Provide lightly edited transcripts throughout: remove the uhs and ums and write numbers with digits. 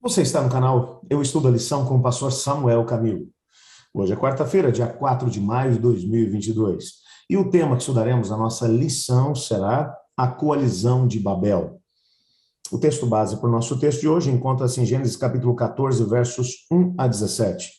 Você está no canal Eu Estudo a Lição com o pastor Samuel Camilo. Hoje é quarta-feira, dia 4 de maio de 2022. E o tema que estudaremos na nossa lição será a coalizão de Babel. O texto base para o nosso texto de hoje encontra-se em Gênesis capítulo 14, versos 1 a 17.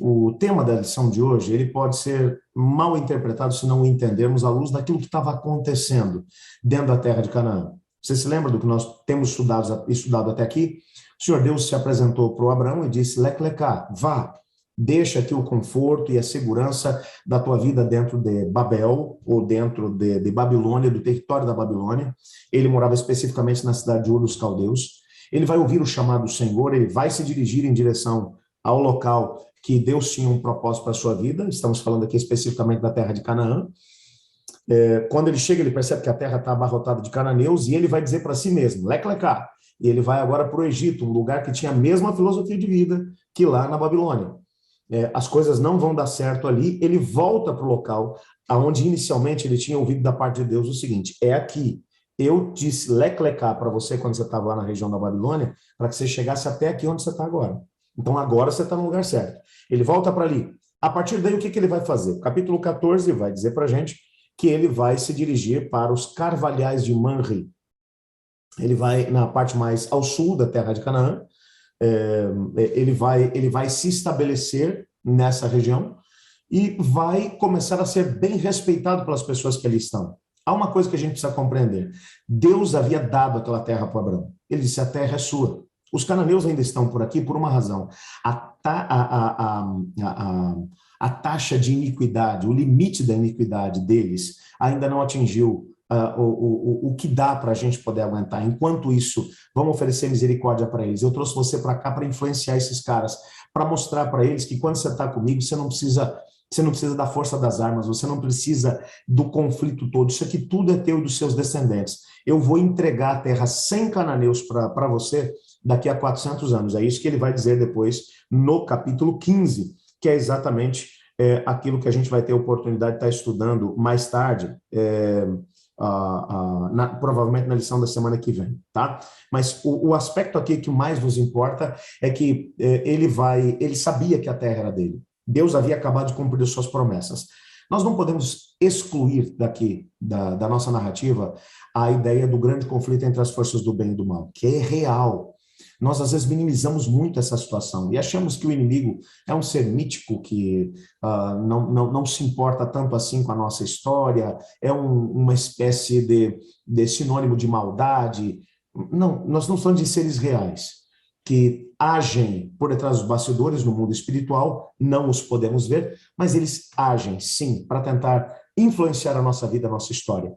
O tema da lição de hoje, ele pode ser mal interpretado se não o entendermos à luz daquilo que estava acontecendo dentro da terra de Canaã. Você se lembra do que nós temos estudado até aqui? O Senhor Deus se apresentou para o Abraão e disse: Leclecá, vá, deixa aqui o conforto e a segurança da tua vida dentro de Babel, ou dentro de Babilônia, do território da Babilônia. Ele morava especificamente na cidade de Ur dos Caldeus. Ele vai ouvir o chamado do Senhor, ele vai se dirigir em direção ao local que Deus tinha um propósito para a sua vida. Estamos falando aqui especificamente da terra de Canaã. Quando ele chega, ele percebe que a terra está abarrotada de cananeus, e ele vai dizer para si mesmo, Leclecá, e ele vai agora para o Egito, um lugar que tinha a mesma filosofia de vida que lá na Babilônia. As coisas não vão dar certo ali, ele volta para o local onde inicialmente ele tinha ouvido da parte de Deus o seguinte: é aqui, eu disse Leclecá para você quando você estava lá na região da Babilônia, para que você chegasse até aqui onde você está agora. Então agora você está no lugar certo. Ele volta para ali. A partir daí, o que ele vai fazer? O capítulo 14 vai dizer para a gente que ele vai se dirigir para os carvalhais de Manre. Ele vai na parte mais ao sul da terra de Canaã. Ele vai se estabelecer nessa região e vai começar a ser bem respeitado pelas pessoas que ali estão. Há uma coisa que a gente precisa compreender. Deus havia dado aquela terra para Abraão. Ele disse: a terra é sua. Os cananeus ainda estão por aqui por uma razão. A taxa de iniquidade, o limite da iniquidade deles ainda não atingiu o que dá para a gente poder aguentar. Enquanto isso, vamos oferecer misericórdia para eles. Eu trouxe você para cá para influenciar esses caras, para mostrar para eles que quando você está comigo, você não precisa da força das armas, você não precisa do conflito todo. Isso aqui tudo é teu e dos seus descendentes. Eu vou entregar a terra sem cananeus para você daqui a 400 anos. É isso que ele vai dizer depois no capítulo 15, que é exatamente aquilo que a gente vai ter a oportunidade de estar estudando mais tarde, provavelmente na lição da semana que vem, tá? Mas o aspecto aqui que mais nos importa é que ele sabia que a terra era dele. Deus havia acabado de cumprir suas promessas. Nós não podemos excluir daqui da nossa narrativa a ideia do grande conflito entre as forças do bem e do mal, que é real. Nós, às vezes, minimizamos muito essa situação e achamos que o inimigo é um ser mítico que não se importa tanto assim com a nossa história, é uma espécie de sinônimo de maldade. Não, nós não estamos falando de seres reais que agem por detrás dos bastidores no mundo espiritual, não os podemos ver, mas eles agem, sim, para tentar influenciar a nossa vida, a nossa história.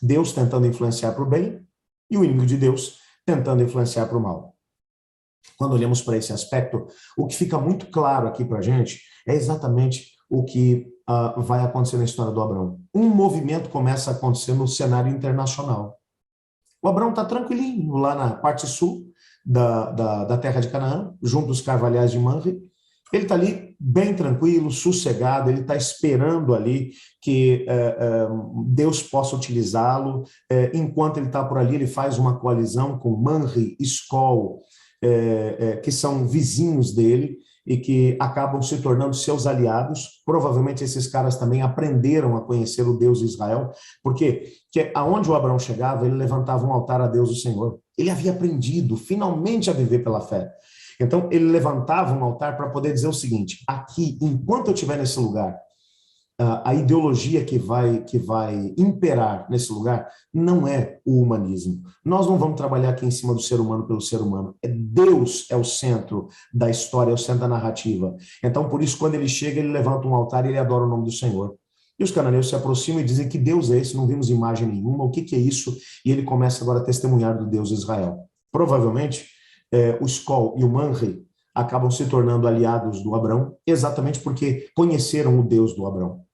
Deus tentando influenciar para o bem e o inimigo de Deus tentando influenciar para o mal. Quando olhamos para esse aspecto, o que fica muito claro aqui para a gente é exatamente o que vai acontecer na história do Abraão. Um movimento começa a acontecer no cenário internacional. O Abraão está tranquilinho lá na parte sul da terra de Canaã, junto dos carvalhais de Manre. Ele está ali bem tranquilo, sossegado, ele está esperando ali que Deus possa utilizá-lo. Enquanto ele está por ali, ele faz uma coalizão com Manre, Escol, que são vizinhos dele e que acabam se tornando seus aliados. Provavelmente esses caras também aprenderam a conhecer o Deus de Israel, porque aonde o Abraão chegava, ele levantava um altar a Deus, o Senhor. Ele havia aprendido finalmente a viver pela fé. Então ele levantava um altar para poder dizer o seguinte: aqui, enquanto eu estiver nesse lugar, a ideologia que vai imperar nesse lugar não é o humanismo. Nós não vamos trabalhar aqui em cima do ser humano pelo ser humano. Deus é o centro da história, é o centro da narrativa. Então, por isso, quando ele chega, ele levanta um altar e ele adora o nome do Senhor. E os cananeus se aproximam e dizem: que Deus é esse? Não vimos imagem nenhuma, o que é isso? E ele começa agora a testemunhar do Deus de Israel. Provavelmente, o Escol e o Manre acabam se tornando aliados do Abraão, exatamente porque conheceram o Deus do Abraão.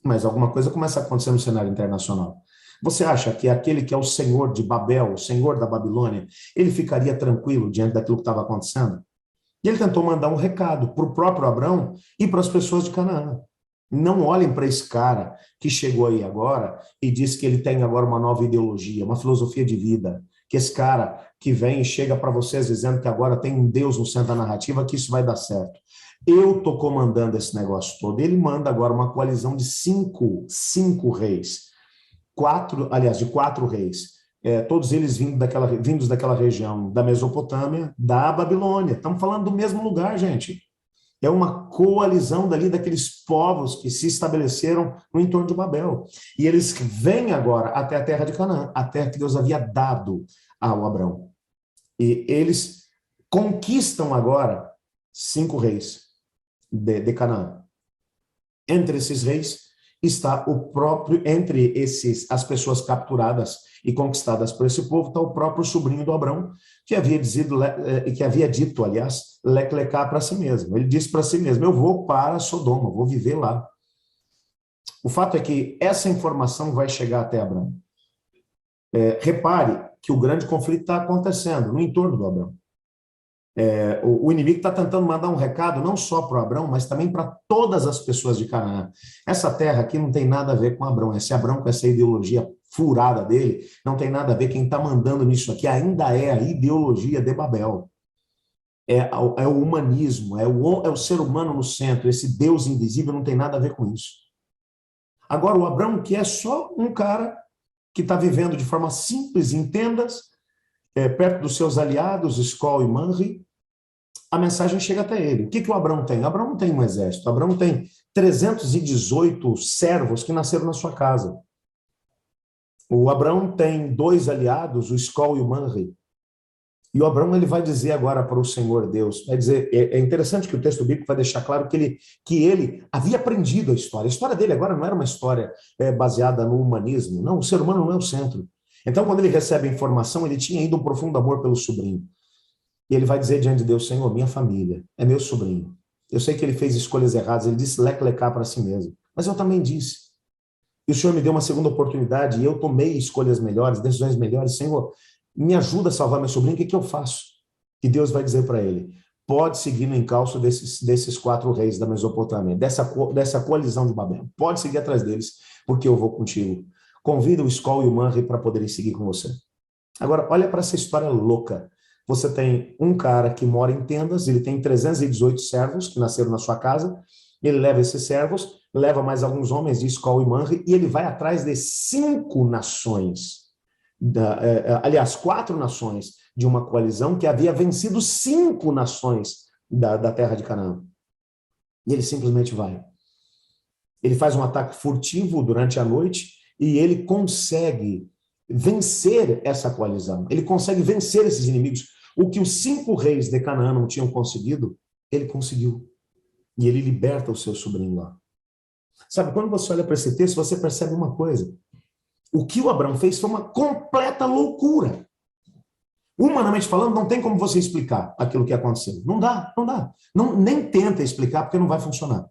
Mas alguma coisa começa a acontecer no cenário internacional. Você acha que aquele que é o senhor de Babel, o senhor da Babilônia, ele ficaria tranquilo diante daquilo que estava acontecendo? E ele tentou mandar um recado para o próprio Abraão e para as pessoas de Canaã. Não olhem para esse cara que chegou aí agora e diz que ele tem agora uma nova ideologia, uma filosofia de vida, que esse cara que vem e chega para vocês dizendo que agora tem um Deus no centro da narrativa, que isso vai dar certo. Eu estou comandando esse negócio todo. Ele manda agora uma coalizão de cinco reis. De quatro reis. Todos eles vindos daquela região da Mesopotâmia, da Babilônia. Estamos falando do mesmo lugar, gente. É uma coalizão daqueles povos que se estabeleceram no entorno de Babel. E eles vêm agora até a terra de Canaã, a terra que Deus havia dado ao Abrão. E eles conquistam agora 5 reis de Canaã. Entre esses reis está as pessoas capturadas e conquistadas por esse povo, está o próprio sobrinho do Abrão, que havia dito, aliás, leclecá para si mesmo. Ele disse para si mesmo: eu vou para Sodoma, vou viver lá. O fato é que essa informação vai chegar até Abrão. Repare que o grande conflito está acontecendo no entorno do Abrão. O inimigo está tentando mandar um recado não só para o Abrão, mas também para todas as pessoas de Canaã. Essa terra aqui não tem nada a ver com Abrão. Esse Abrão, com essa ideologia furada dele, não tem nada a ver. Quem está mandando nisso aqui ainda é a ideologia de Babel. É o humanismo, é o ser humano no centro. Esse Deus invisível não tem nada a ver com isso. Agora, o Abrão, que é só um cara que está vivendo de forma simples em tendas, perto dos seus aliados, Escol e Manre, a mensagem chega até ele. O que o Abrão tem? O Abrão não tem um exército. O Abrão tem 318 servos que nasceram na sua casa. O Abrão tem 2 aliados, o Escol e o Manre. E o Abrão, ele vai dizer agora para o Senhor Deus, vai dizer, é interessante que o texto bíblico vai deixar claro que ele havia aprendido a história. A história dele agora não era uma história baseada no humanismo. Não, o ser humano não é o centro. Então, quando ele recebe a informação, ele tinha ainda um profundo amor pelo sobrinho. E ele vai dizer diante de Deus: Senhor, minha família é meu sobrinho. Eu sei que ele fez escolhas erradas, ele disse leclecá para si mesmo. Mas eu também disse. E o Senhor me deu uma segunda oportunidade e eu tomei escolhas melhores, decisões melhores. Senhor, me ajuda a salvar meu sobrinho, o que eu faço? E Deus vai dizer para ele: pode seguir no encalço desses 4 reis da Mesopotâmia, dessa coalizão de Babel. Pode seguir atrás deles, porque eu vou contigo. Convida o Escol e o Manre para poderem seguir com você. Agora, olha para essa história louca. Você tem um cara que mora em tendas, ele tem 318 servos que nasceram na sua casa, ele leva esses servos, leva mais alguns homens de Escol e Manre, e ele vai atrás de 5 nações, aliás, 4 nações de uma coalizão que havia vencido 5 nações da terra de Canaã. E ele simplesmente vai. Ele faz um ataque furtivo durante a noite, e ele consegue vencer essa coalizão. Ele consegue vencer esses inimigos. O que os 5 reis de Canaã não tinham conseguido, ele conseguiu. E ele liberta o seu sobrinho lá. Sabe, quando você olha para esse texto, você percebe uma coisa. O que o Abrão fez foi uma completa loucura. Humanamente falando, não tem como você explicar aquilo que aconteceu. Não dá. Nem tenta explicar, porque não vai funcionar.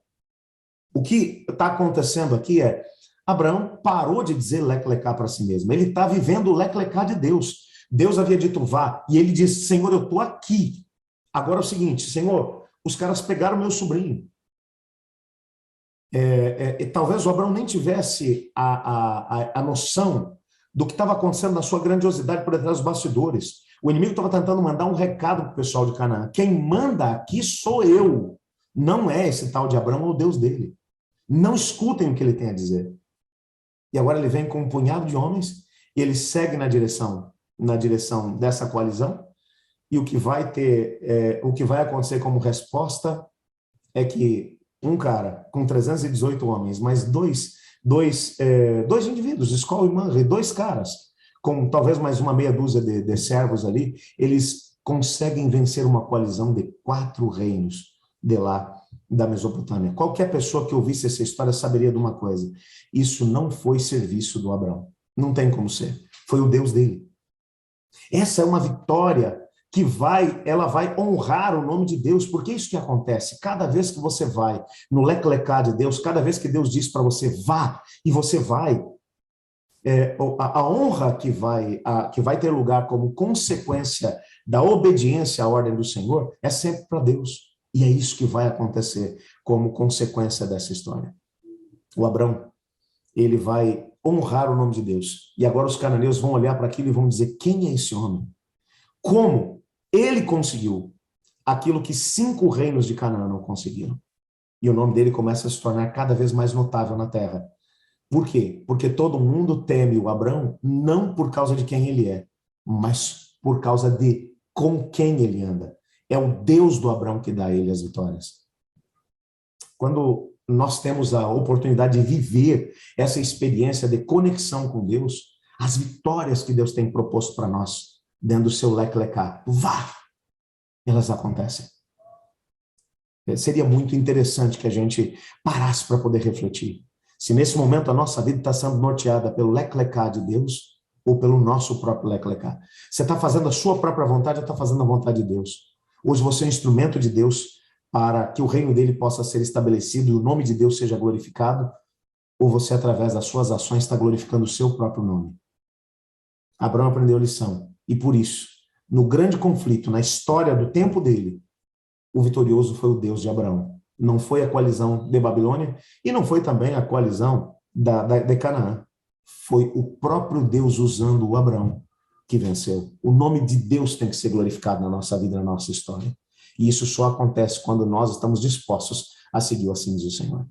O que está acontecendo aqui é: Abraão parou de dizer leclecá para si mesmo. Ele está vivendo o leclecá de Deus. Deus havia dito vá, e ele disse: Senhor, eu estou aqui. Agora é o seguinte, Senhor, os caras pegaram meu sobrinho. Talvez o Abraão nem tivesse a noção do que estava acontecendo na sua grandiosidade por detrás dos bastidores. O inimigo estava tentando mandar um recado para o pessoal de Canaã: quem manda aqui sou eu, não é esse tal de Abraão ou o Deus dele. Não escutem o que ele tem a dizer. E agora ele vem com um punhado de homens, e ele segue na direção dessa coalizão, e o que vai acontecer como resposta é que um cara com 318 homens, mais dois indivíduos, Escol e Manre, 2 caras, com talvez mais uma meia dúzia de servos ali, eles conseguem vencer uma coalizão de 4 reinos de lá, da Mesopotâmia. Qualquer pessoa que ouvisse essa história saberia de uma coisa: isso não foi serviço do Abrão. Não tem como ser. Foi o Deus dele. Essa é uma vitória que ela vai honrar o nome de Deus, porque é isso que acontece. Cada vez que você vai no leclecá de Deus, cada vez que Deus diz para você vá, e você vai, a honra que vai ter lugar como consequência da obediência à ordem do Senhor é sempre para Deus. E é isso que vai acontecer como consequência dessa história. O Abrão, ele vai honrar o nome de Deus. E agora os cananeus vão olhar para aquilo e vão dizer: quem é esse homem? Como ele conseguiu aquilo que 5 reinos de Canaã não conseguiram? E o nome dele começa a se tornar cada vez mais notável na terra. Por quê? Porque todo mundo teme o Abrão, não por causa de quem ele é, mas por causa de com quem ele anda. É o Deus do Abrão que dá a ele as vitórias. Quando nós temos a oportunidade de viver essa experiência de conexão com Deus, as vitórias que Deus tem proposto para nós, dentro do seu leque-lecá, elas acontecem. Seria muito interessante que a gente parasse para poder refletir. Se nesse momento a nossa vida está sendo norteada pelo leque-lecá de Deus ou pelo nosso próprio leque-lecá. Você está fazendo a sua própria vontade ou está fazendo a vontade de Deus? Hoje você é um instrumento de Deus para que o reino dele possa ser estabelecido e o nome de Deus seja glorificado, ou você, através das suas ações, está glorificando o seu próprio nome? Abraão aprendeu a lição, e por isso, no grande conflito, na história do tempo dele, o vitorioso foi o Deus de Abraão. Não foi a coalizão de Babilônia e não foi também a coalizão de Canaã. Foi o próprio Deus usando o Abraão que venceu. O nome de Deus tem que ser glorificado na nossa vida, na nossa história. E isso só acontece quando nós estamos dispostos a seguir o assim diz o Senhor.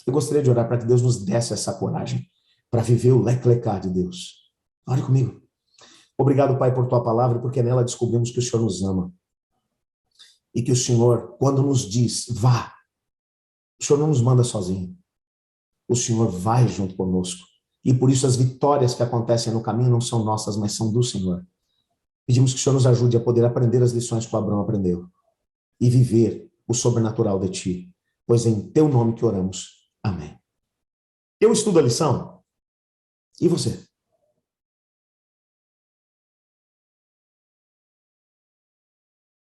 Eu gostaria de orar para que Deus nos desse essa coragem para viver o leque-lecá de Deus. Ore comigo. Obrigado, Pai, por tua palavra, porque nela descobrimos que o Senhor nos ama. E que o Senhor, quando nos diz, vá, o Senhor não nos manda sozinho. O Senhor vai junto conosco. E por isso as vitórias que acontecem no caminho não são nossas, mas são do Senhor. Pedimos que o Senhor nos ajude a poder aprender as lições que o Abraão aprendeu e viver o sobrenatural de Ti. Pois é em Teu nome que oramos. Amém. Eu estudo a lição. E você?